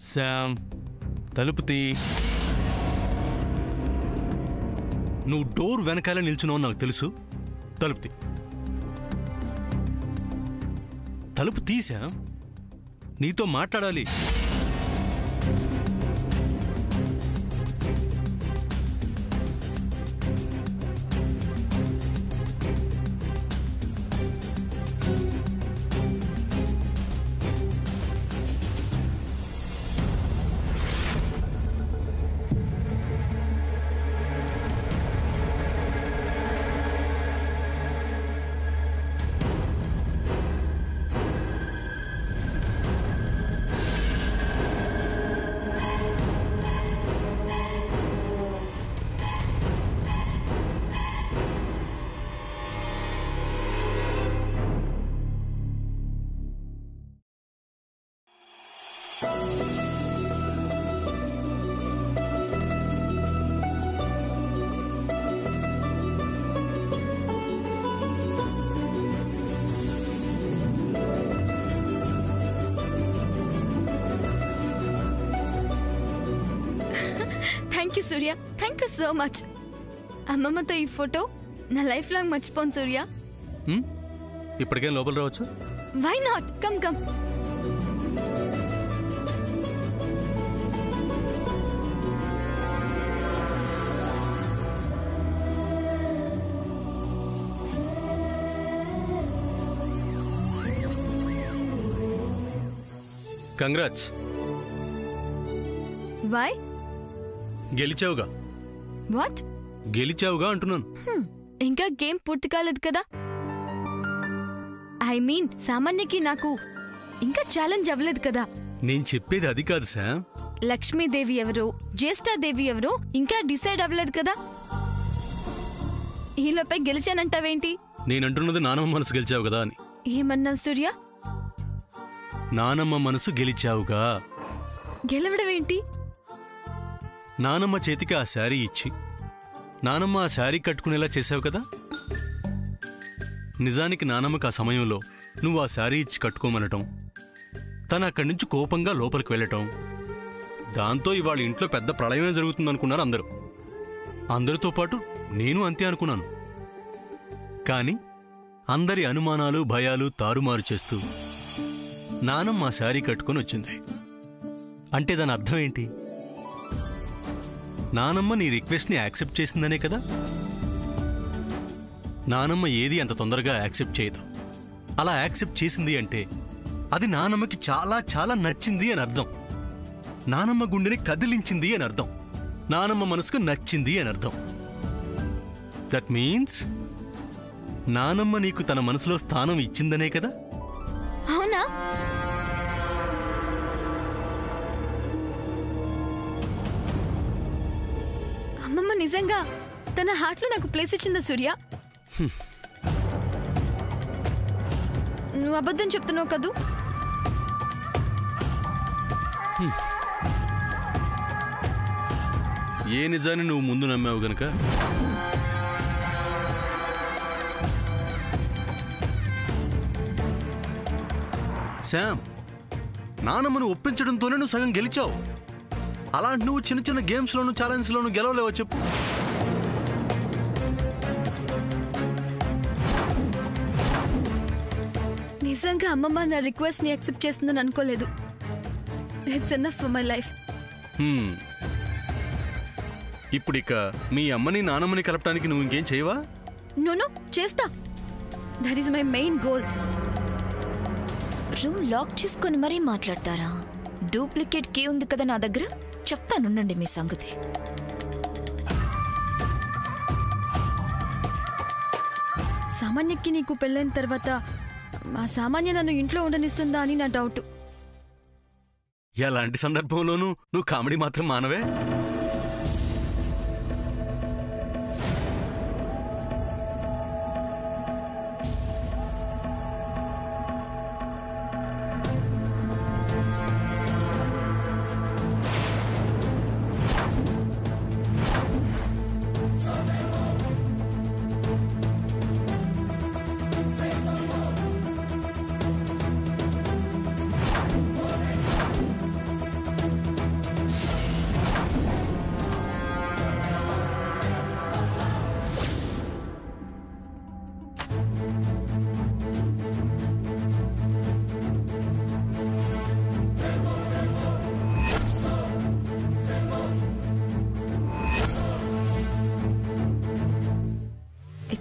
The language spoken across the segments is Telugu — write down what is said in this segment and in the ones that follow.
శామ్, తలుపు తీ. నువ్వు డోర్ వెనకాల నిల్చున్నావు నాకు తెలుసు. తలుపు తీ. తలుపు తీ శామ్, నీతో మాట్లాడాలి. Thank you Surya, thank you so much. అమ్మమ్మతో ఈ ఫోటో నా లైఫ్ లాంగ్ మర్చిపోను సూర్య. ఇప్పటికేం లోపల రావచ్చు? Why not, come come. Congrats. Why? గెలిచావుగా. వాట్? గెలిచావుగా అంటున్నాను. ఇంకా గేమ్ పూర్తి కాలేదు కదా. ఐ మీన్ సామాన్యకి నాకు ఇంకా ఛాలెంజ్ అవ్వలేదు కదా. నేను చెప్పేది అది కాదు శామ్. లక్ష్మీదేవి ఎవరో, జ్యేష్ఠాదేవి ఎవరో ఇంకా డిసైడ్ అవ్వలేదు కదా. ఈలోపై గెలిచానంటావేంటి? నేనంటున్నది నానమ్మ మనసు గెలిచావు కదా అని. ఏమన్నావు సూర్య? నానమ్మ మనసు గెలిచావుగా. గెలవడం ఏంటి? నానమ్మ చేతికి ఆ శారీ ఇచ్చి నానమ్మ ఆ శారీ కట్టుకునేలా చేసావు కదా. నిజానికి నానమ్మకు ఆ సమయంలో నువ్వు ఆ శారీ ఇచ్చి కట్టుకోమనటం, తను అక్కడి నుంచి కోపంగా లోపలికి వెళ్ళటం, దాంతో ఇవాళ ఇంట్లో పెద్ద ప్రళయమే జరుగుతుందనుకున్నారు అందరూ. అందరితో పాటు నేను అంతే అనుకున్నాను. కానీ అందరి అనుమానాలు భయాలు తారుమారు చేస్తూ నానమ్మ ఆ శారీ కట్టుకొని వచ్చింది. అంటే దాని అర్థం ఏంటి? నానమ్మ నీ రిక్వెస్ట్ని యాక్సెప్ట్ చేసిందనే కదా. నానమ్మ ఏది అంత తొందరగా యాక్సెప్ట్ చేయదు. అలా యాక్సెప్ట్ చేసింది అంటే అది నానమ్మకి చాలా చాలా నచ్చింది అని అర్థం. నానమ్మ గుండెని కదిలించింది అని అర్థం. నానమ్మ మనసుకు నచ్చింది అని అర్థం. దట్ మీన్స్ నానమ్మ నీకు తన మనసులో స్థానం ఇచ్చిందనే కదా. అవునా? అమ్మమ్మ నిజంగా తన హార్ట్ లో నాకు ప్లేస్ ఇచ్చిందా సూర్య? నువ్వు అబద్ధం చెప్తున్నావు కదూ? ఏ నిజాన్ని నువ్వు ముందు నమ్మావు గనక శామ్, నానమ్మను ఒప్పించడంతోనే నువ్వు సగం గెలిచావు. అలాంటి నువ్వు చిన్న చిన్న గేమ్స్లోను ఛాలెంజ్లోను గెలవలేవో చెప్పు. నిజంగా అమ్మమ్మ నా రిక్వెస్ట్ ని యాక్సెప్ట్ చేస్తుందని అనుకోలేదు. It's enough for my life. ఇప్పుడు ఇక మీ అమ్మని నానమ్మని కలపడానికి నువ్వు ఇంకేం చేయవా? నో చేస్తా. That is my main goal. Room lock చేసుకొని మరీ మాట్లాడతారా? డూప్లికేట్ కీ ఉంది కదా నా దగ్గర, చెప్తానుండండి మీ సంగతి. సామాన్యకి నీకు పెళ్ళైన తర్వాత ఆ సామాన్య నన్ను ఇంట్లో ఉండనిస్తుందా అని నా డౌట్. ఎలాంటి సందర్భంలోనూ నువ్వు కామెడీ మాత్రం మానవే.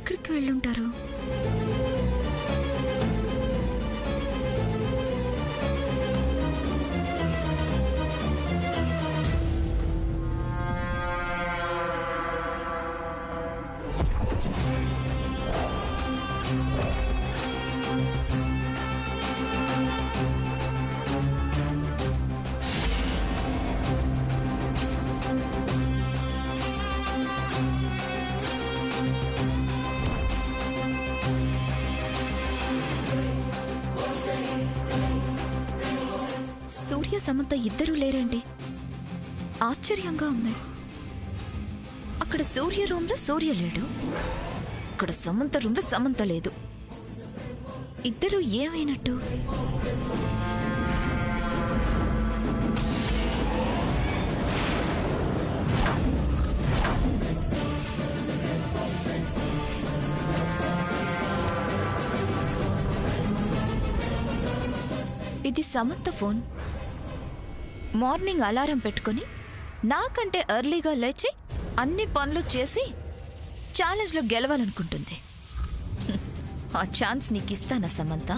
ఎక్కడికి వెళ్ళుంటారు? సూర్య సమంత ఇద్దరూ లేరండి. ఆశ్చర్యంగా ఉంది. అక్కడ సూర్య రూమ్లో సూర్య లేడు, ఇక్కడ సమంత రూమ్లో సమంత లేదు. ఇద్దరు ఏమైనట్టు? ఇది సమంత ఫోన్. మార్నింగ్ అలారం పెట్టుకుని నాకంటే ఎర్లీగా లేచి అన్ని పనులు చేసి ఛాలెంజ్లో గెలవాలనుకుంటుంది. ఆ ఛాన్స్ నీకు ఇస్తానా సమంత?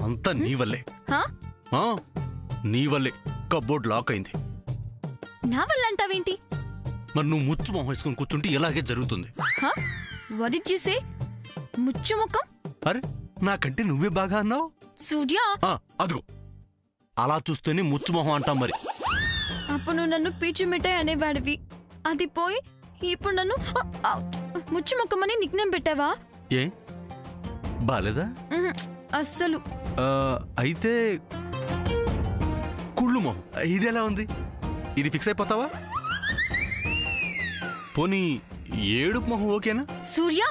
అంతా నీ వల్లే. నీ వల్లే కబోర్డ్ లాక్ అయింది. నా వల్ల అంటావేంటి? మరి నువ్వు ముచ్చు మొహం వేసుకుని కూర్చుంటే ఇలాగే జరుగుతుంది. What did you say? ముచ్చు ముఖం? అరే నాకంటే నువ్వే బాగా అన్నావు. సూర్య అదిగో అలా చూస్తేనే ముచ్చు మొహం అంటాం. మరి అప్పుడు నువ్వు నన్ను పీచు మిఠాయి అనేవాడివి. అది పోయి ఇప్పుడు నన్ను ముచ్చు ముఖం అని నిక్నేమ్ పెట్టావా? ఏ బాలేదా? అస్సలు. అయితే కుళ్ళు మొహం ఇది ఎలా ఉంది? ఇది ఫిక్స్ అయిపోతావా? పోనీ ఏడుపు మొహం ఓకేనా? సూర్య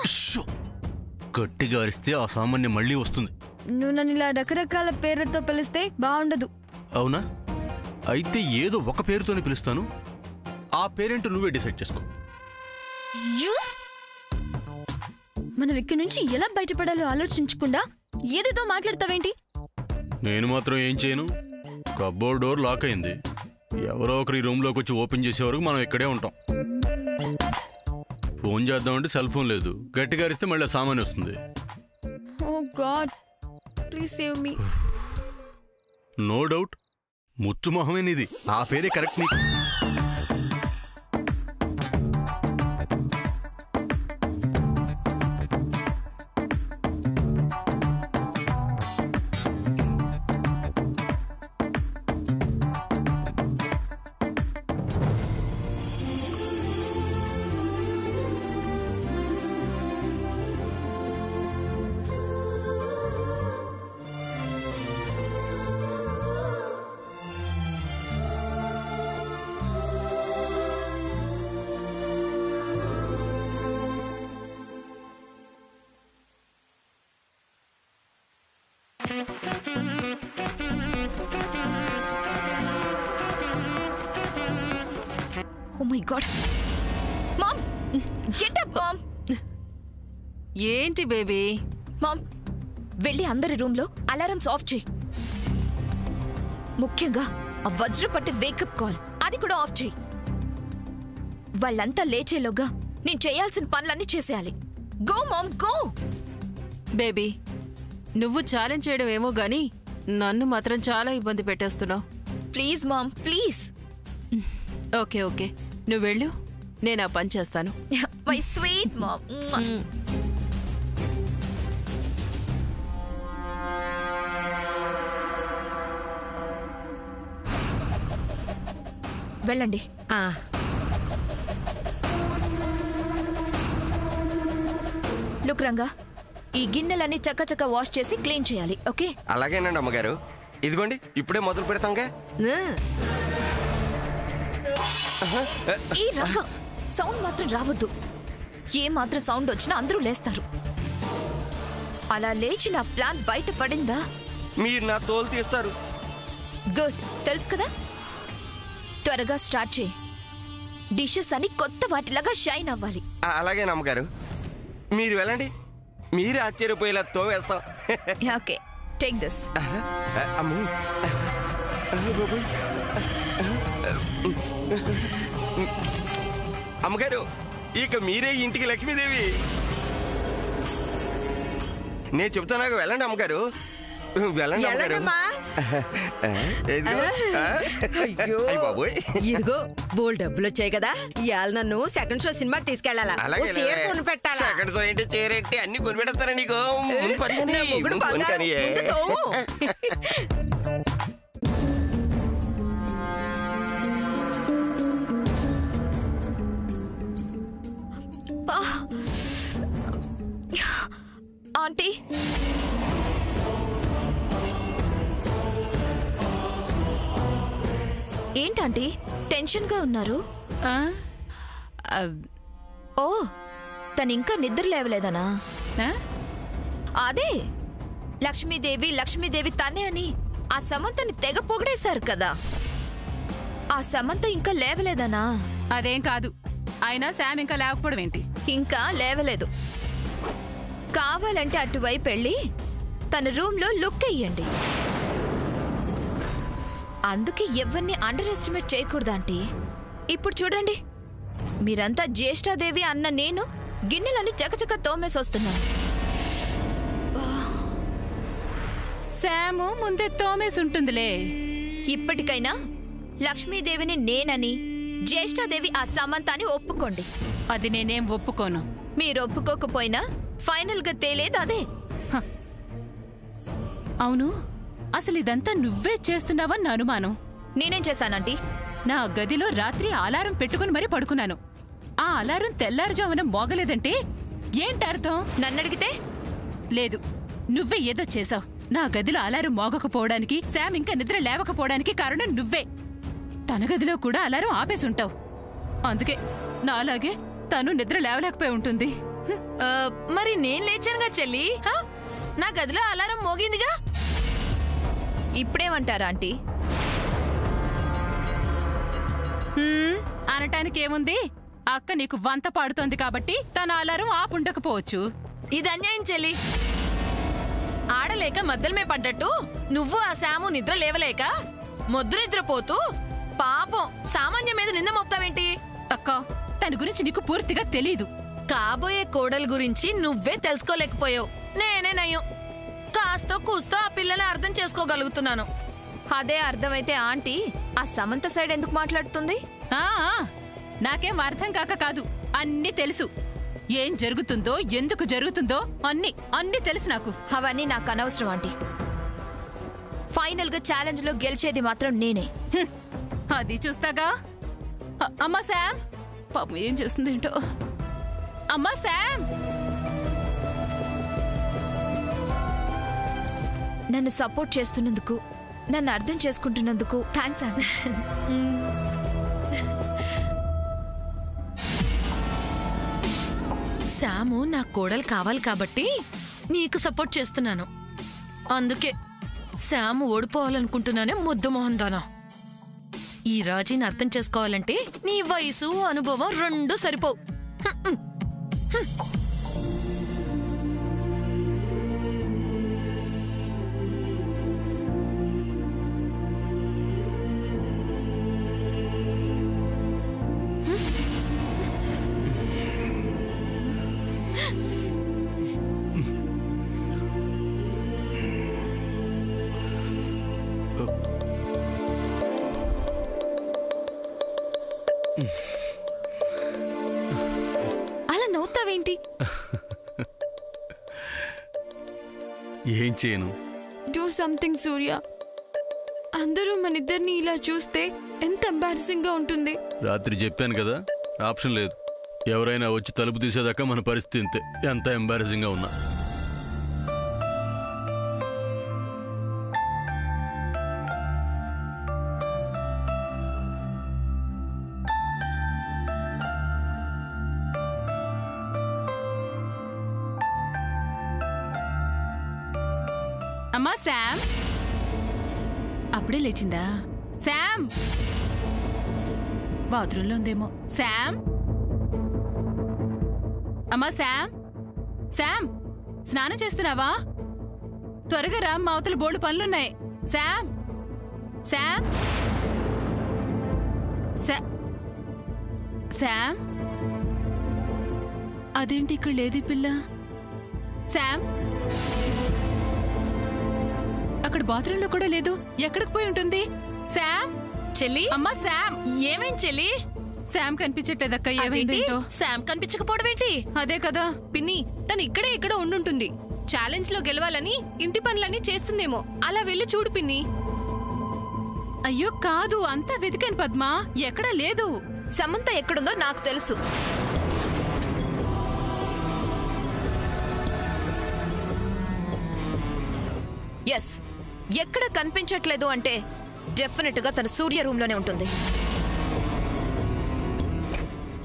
గట్టిగా అరిస్తే ఆ సామాన్యం మళ్ళీ వస్తుంది. నువ్వు నన్ను ఇలా రకరకాల పేర్లతో పిలిస్తే బాగుండదు. అవునా? అయితే ఏదో ఒక పేరుతోనే పిలుస్తాను. ఆ పేరేంటో నువ్వే డిసైడ్ చేసుకో. మనం ఇక్కడి నుంచి ఎలా బయటపడాలో ఆలోచించకుండా ఏదేదో మాట్లాడతావేంటి? నేను మాత్రం ఏం చేయను. కబోర్డ్ డోర్ లాక్ అయింది. ఎవరో ఒకరి రూమ్లోకి వచ్చి ఓపెన్ చేసే వరకు మనం ఇక్కడే ఉంటాం. ఫోన్ చేద్దామంటే సెల్ ఫోన్ లేదు. గట్టిగా అరిస్తే మళ్ళీ సామాన్ వస్తుంది. Oh God, please save me. No doubt ముచ్చు మొహమేనిది. ఆ పేరే కరెక్ట్ నీకు. Oh my God. Mom, get up, Mom. ఏంటి బేబీ? Mom, వెళ్ళి అందరి రూమ్లో అలారమ్స్ ఆఫ్ చేయి. ముఖ్యంగా ఆ వజ్రపట్టి వేకప్ కాల్ అది కూడా ఆఫ్ చేయి. వాళ్ళంతా లేచేలోగా నేను చేయాల్సిన పనులన్నీ చేసేయాలి. Go mom, go. బేబీ, నువ్వు ఛాలెంజ్ చేయడం ఏమో గానీ నన్ను మాత్రం చాలా ఇబ్బంది పెట్టేస్తున్నావు. Please mom, please. Okay okay, నువ్వు వెళ్ళు, నేను ఆ పని చేస్తాను. My sweet mom. వెళ్ళండి. లుక్ రంగా, ఈ గిన్నెలన్నీ చక్కచక్క వాష్ చేసి క్లీన్ చేయాలి. ఓకే? అలాగేనండి అమ్మగారు. ఇదిగోండి ఇప్పుడే మొదలు పెడతాంగా. ఈ రంగా సౌండ్ మాత్రం రావద్దు. ఏ మాత్రం సౌండ్ వచ్చినా అందరూ లేస్తారు. అలా లేచి నా ప్లాన్ బయట పడిందా? మీరు నా తోలు తీస్తారు. గుడ్, తెలుసు కదా. త్వరగా స్టార్ట్ చేయి. డిషెస్ అని కొత్త వాటిలాగా షైన్ అవ్వాలి. అలాగే నమ్మగారు, మీరు వెళ్ళండి. మీరు ఆశ్చర్యపోయేలా తోవేస్తాం. Okay, take this. అమ్ము, అమ్మగారు, ఇక మీరే ఇంటికి లక్ష్మీదేవి. నేను చెప్తాను, వెళ్ళండి అమ్మగారు, వెళ్ళండి అమ్మగారు. అయ్యో బాబోయ్, ఇదిగో బోల్ డబ్బులు వచ్చాయి కదా, ఇవాళ నన్ను సెకండ్ షో సినిమాకి తీసుకెళ్లాలా. అలాగే కొని పెట్టాలా? సెకండ్ షో ఏంటి, చీరేంటి అన్ని కొని పెడతారా నీకు? ఆంటీ, ఏంటంటీ టెన్షన్ గా ఉన్నారు? ఓ, తను ఇంకా నిద్ర లేవలేదనా? అదే లక్ష్మీదేవి లక్ష్మీదేవి తనే అని ఆ సమంతని తెగ పొగిడేశారు కదా, ఆ సమంత ఇంకా లేవలేదనా? అదేం కాదు, అయినా శామ్ ఇంకా లేకపోవడం ఏంటి? ఇంకా లేవలేదు. కావాలంటే అటువైపు వెళ్ళి తన రూమ్ లో లుక్ అయ్యండి. అందుకే ఎవరిని అండర్ ఎస్టిమేట్ చేయకూడదాంటీ. ఇప్పుడు చూడండి, మీరంతా జ్యేష్ఠాదేవి అన్న నేను గిన్నెలని చకచక తోమేసొస్తున్నాను. శాము ముందే తోమేసి ఉంటుందిలే. ఇప్పటికైనా లక్ష్మీదేవిని నేనని, జ్యేష్ఠాదేవి ఆ సమంత అని ఒప్పుకోండి. అది నేనేం ఒప్పుకోను. మీరు ఒప్పుకోకపోయినా ఫైనల్ గా తేలేది అదే. అవును, అసలు ఇదంతా నువ్వే చేస్తున్నావని నా అనుమానం. నేనేం చేశానంటీ? నా గదిలో రాత్రి అలారం పెట్టుకుని మరీ పడుకున్నాను. ఆ అలారం తెల్లారుజామున మోగలేదంటే ఏంటి అర్థం? నన్నడిగితే లేదు, నువ్వే ఏదో చేసావు. నా గదిలో అలారం మోగకపోవడానికి, శామ్ ఇంకా నిద్ర లేవకపోవడానికి కారణం నువ్వే. తన గదిలో కూడా అలారం ఆపేసుంటావు. అందుకే నా అలాగే తను నిద్ర లేవలేకపోయి ఉంటుంది. మరి నేను లేచానుగా చెల్లి, నా గదిలో అలారం మోగిందిగా. ఇప్పుడేమంటారా ఆంటీ? అనటానికి ఏముంది, అక్క నీకు వంత పాడుతోంది కాబట్టి తన అలారం ఆపుండకపోవచ్చు. ఇది అన్యాయం చెల్లి. ఆడలేక మద్దలమే పడ్డట్టు నువ్వు ఆ శాము నిద్ర లేవలేక మొద్దు నిద్రపోతూ పాపం సామాన్య మీద నింద మోపుతావేంటి? అక్క, తన గురించి నీకు పూర్తిగా తెలీదు. కాబోయే కోడలు గురించి నువ్వే తెలుసుకోలేకపోయావు. నేనే నయ్యం, కాస్తో కూస్తో ఆ పిల్లని అర్థం చేసుకోగలుగుతున్నాను. అదే అర్థమైతే ఆంటీ ఆ సమంత సైడ్ ఎందుకు మాట్లాడుతుంది? నాకేం అర్థం కాక కాదు, అన్నీ తెలుసు. ఏం జరుగుతుందో, ఎందుకు జరుగుతుందో అన్నీ తెలుసు నాకు. అవన్నీ నాకు అనవసరం ఆంటీ. ఫైనల్ గా ఛాలెంజ్ లో గెలిచేది మాత్రం నేనే. అది చూస్తాగా. అమ్మా శామ్, పాపం ఏం చేస్తుంది ఏంటో. అమ్మా శామ్, నన్ను సపోర్ట్ చేస్తున్నందుకు, నన్ను అర్థం చేసుకుంటున్నందుకు థ్యాంక్స్ అండి. శాము నా కోడలు కావాలి కాబట్టి నీకు సపోర్ట్ చేస్తున్నాను. అందుకే శాము ఓడిపోవాలనుకుంటున్నానే ముద్దు మోహన్ దానా. ఈ రాజీని అర్థం చేసుకోవాలంటే నీ వయసు అనుభవం రెండు సరిపోవు. అలా నవ్వుతావేంటి? ఏం చేయను? డూ సంథింగ్ సూర్య. అందరూ మన ఇద్దరిని ఇలా చూస్తే ఎంత ఎంబారసింగ్ గా ఉంటుంది. రాత్రి చెప్పాను కదా, ఆప్షన్ లేదు. ఎవరైనా వచ్చి తలుపు తీసేదాకా మన పరిస్థితి ఇంతే, ఎంత ఎంబారసింగ్ గా ఉన్నా. అమ్మా శామ్, అప్పుడే లేచిందా? శామ్ బాత్రూంలో ఉందేమో. శామ్, అమ్మా శామ్, శామ్ స్నానం చేస్తున్నావా? త్వరగా రా, మా అవతల బోర్డు పనులున్నాయి. శామ్, శామ్, శామ్, అదేంటి ఇక్కడ లేదు పిల్ల? శామ్, అక్కడ బాత్రూంలో కూడా లేదు. ఎక్కడికి పోయి ఉంటుంది? శామ్, చెల్లి, అమ్మా శామ్. ఏమేం చెల్లి? శామ్ కనిపించట్లేదక్క. ఏమైందేంటో. శామ్ కనిపించకపోవడం ఏంటి? అదే కదా పిన్ని, తను ఇక్కడే ఎక్కడో ఉండుంటుంది. ఛాలెంజ్ లో గెలవాలని ఇంటి పనులన్నీ చేస్తుందేమో. అలా వెళ్ళి చూడు పిన్ని. అయ్యో కాదు, అంతా వెతికాను పద్మ, ఎక్కడా లేదు. సమంత ఎక్కడుందో నాకు తెలుసు. ఎస్, ఎక్కడ కనిపించట్లేదు అంటే డెఫినెట్ గా తన సూర్య రూమ్ లోనే ఉంటుంది.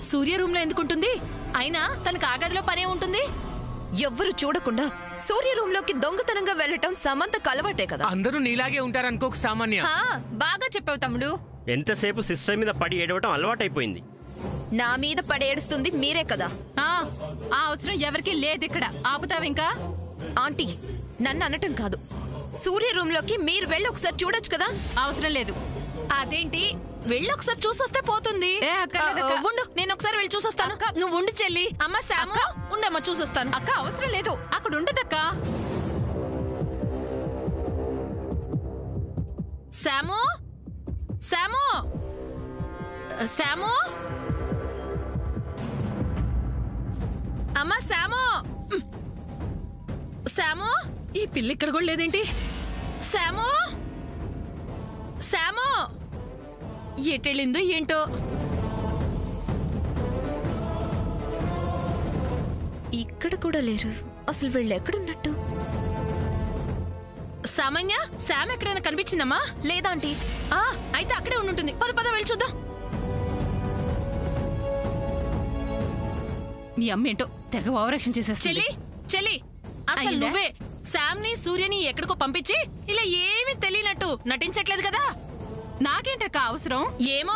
సూర్య రూమ్ లో ఎందుకుంటుంది? అయినా తనకు ఆ గదిలో పనే ఉంటుంది. ఎవ్వరు చూడకుండా సూర్య రూమ్ లోకి దొంగతనంగా వెళ్ళటం సమంతకు అలవాటే కదా. అందరూ నీలాగే ఉంటారనుకోక సామాన్య. బాగా చెప్పావు తమ్ముడు. ఎంతసేపు సిస్టర్ మీద పడి ఏడవటం అలవాటైపోయింది. నా మీద పడేడుస్తుంది మీరే కదా. ఆ అవసరం ఎవరికి లేదు ఇక్కడ. ఆపుతావు ఇంకా? ఆంటీ, నన్ను అనటం కాదు, సూర్య రూమ్ లోకి మీరు వెళ్ళి ఒకసారి చూడొచ్చు కదా. అవసరం లేదు. అదేంటి? వెళ్ళి ఒకసారి చూసొస్తే పోతుంది. ఉండు, నేను ఒకసారి వెళ్ళి చూసొస్తాను. నువ్వు ఉండి చెల్లి. అమ్మ శాము, ఉండమ్మా చూసొస్తాను. అక్క అవసరం లేదు, అక్కడ ఉండదక్క. శాము, శాము, శాము, అమ్మ శాము, శాము. ఈ పిల్ల ఇక్కడ కూడా లేదేంటి? శాము, శాము, ఎటెళ్ళిందో ఏంటో. ఇక్కడ కూడా లేరు. అసలు వీళ్ళు ఎక్కడున్నట్టు? సామాన్య, శామ్ ఎక్కడైనా కనిపించిందమ్మా? లేదా ఆంటీ? అయితే అక్కడే ఉండుంటుంది. పద పద వెళ్ళి చూద్దాం. మీ అమ్మ ఏంటో తెగ ఓవరాక్షన్ చేసేస్తుంది. చెల్లి, చెల్లి, అసలు అయిందా? నువ్వే శామ్ ని సూర్యని ఎక్కడికో పంపించి ఇలా ఏమీ తెలియనట్టు నటించట్లేదు కదా. నాకేంటక్క అవసరం? ఏమో,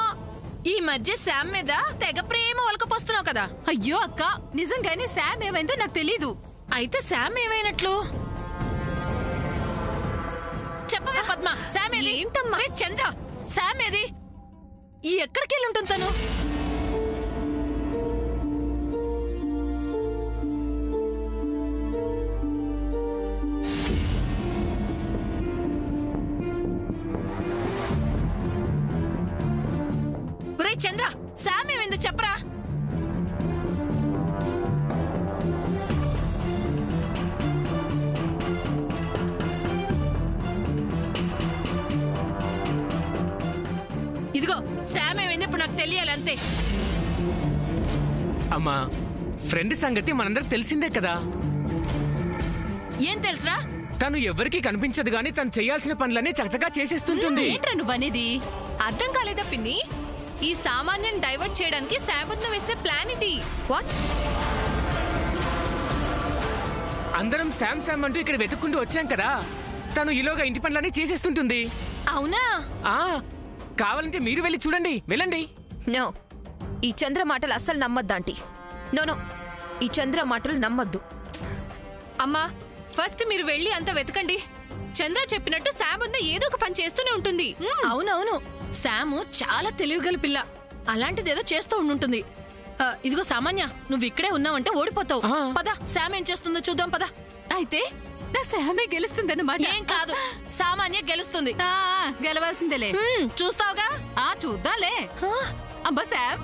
ఈ మధ్య శామ్ మీద తెగ ప్రేమ ఒలకపోస్తున్నావు కదా. అయ్యో అక్క, నిజంగానే శామ్ ఏమైందో నాకు తెలీదు. అయితే శామ్ ఏమైనట్లు? చెప్పవే పద్మ, శామ్ ఏది? ఏంటమ్మా? రే చంద్ర, శామ్ ఏది? ఎక్కడికి వెళ్ళి ఉంటుంది తను? చంద్ర, శామ్ ఏమైందో చెప్పరా? ఇదిగో శామ్ ఏమైంది ఇప్పుడు నాకు తెలియాలి అంతే. అమ్మా, ఫ్రెండ్ సంగతి మనందరికి తెలిసిందే కదా. ఏం తెలుసురా? తను ఎవరికి కనిపించదు గానీ తను చేయాల్సిన పనులన్నీ చకచకా చేసేస్తుంటుంది. ఏంట్రా నువ్వు అనేది? అర్థం కాలేదా పిన్ని? ఈ సామాన్యం డైవర్ట్ చేయడానికి శాబుద్ను వేసిన ప్లాన్ ఇది. వాట్? అందరం శామ్ శామ్ అంటూ ఇక్కడ వెతుక్కుంటూ వచ్చాం కదా. తను ఈలోగా ఇంటి పనులన్నీ చేసేస్తుంటుంది. అవునా? కావాలంటే మీరు వెళ్ళి చూడండి, వెళ్ళండి. నో, ఈ చంద్ర మాటలు అస్సలు నమ్మద్దు ఆంటీ. నో, ఈ చంద్ర మాటలు నమ్మద్దు. అమ్మా, ఫస్ట్ మీరు వెళ్ళి అంత వెతకండి. చంద్ర చెప్పినట్టు శాబుద్ను ఏదో ఒక పని చేస్తూనే ఉంటుంది. అవునవును, శాము చాలా తెలివిగల పిల్ల. అలాంటిదేదో చేస్తూ ఉండుంటుంది. ఇదిగో సామాన్య, నువ్వు ఇక్కడే ఉన్నావంటే ఓడిపోతావు. పద, శామ్ ఏం చేస్తుందో చూద్దాం. పద. అయితే నా శామే గెలుస్తుందన్నమాట. ఏం కాదు, సామాన్య గెలుస్తుంది. గెలవాల్సిందేలే. చూస్తావుగా? చూద్దాంలే. అబ్బా శామ్.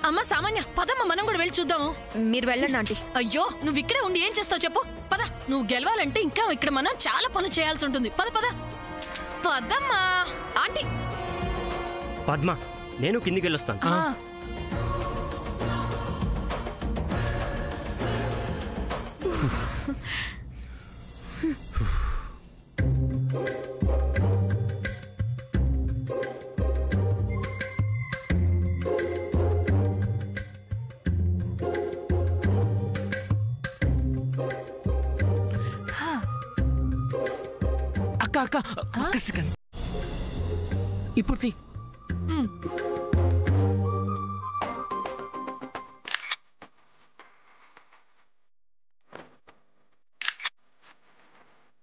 అమ్మ సామాన్య, పదమ్మ, మనం కూడా వెళ్ళి చూద్దాము. మీరు వెళ్ళండి ఆంటీ. అయ్యో, నువ్వు ఇక్కడే ఉండి ఏం చేస్తావు చెప్పు. పద, నువ్వు గెలవాలంటే ఇంకా ఇక్కడ మనం చాలా పనులు చేయాల్సి ఉంటుంది. పద పద పదమ్మా. ఆంటీ, పద్మ, నేను కిందికి వెళ్ళొస్తాను. అక్క అక్క ఒక్క సెకండ్ ఇప్పుడు తీ.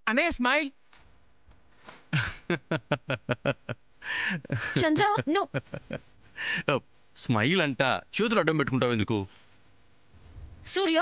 అనే స్మైల్. చంద్ర నో. స్మైల్ అంట చేతులు అడ్డం పెట్టుకుంటావు ఎందుకు? సూర్య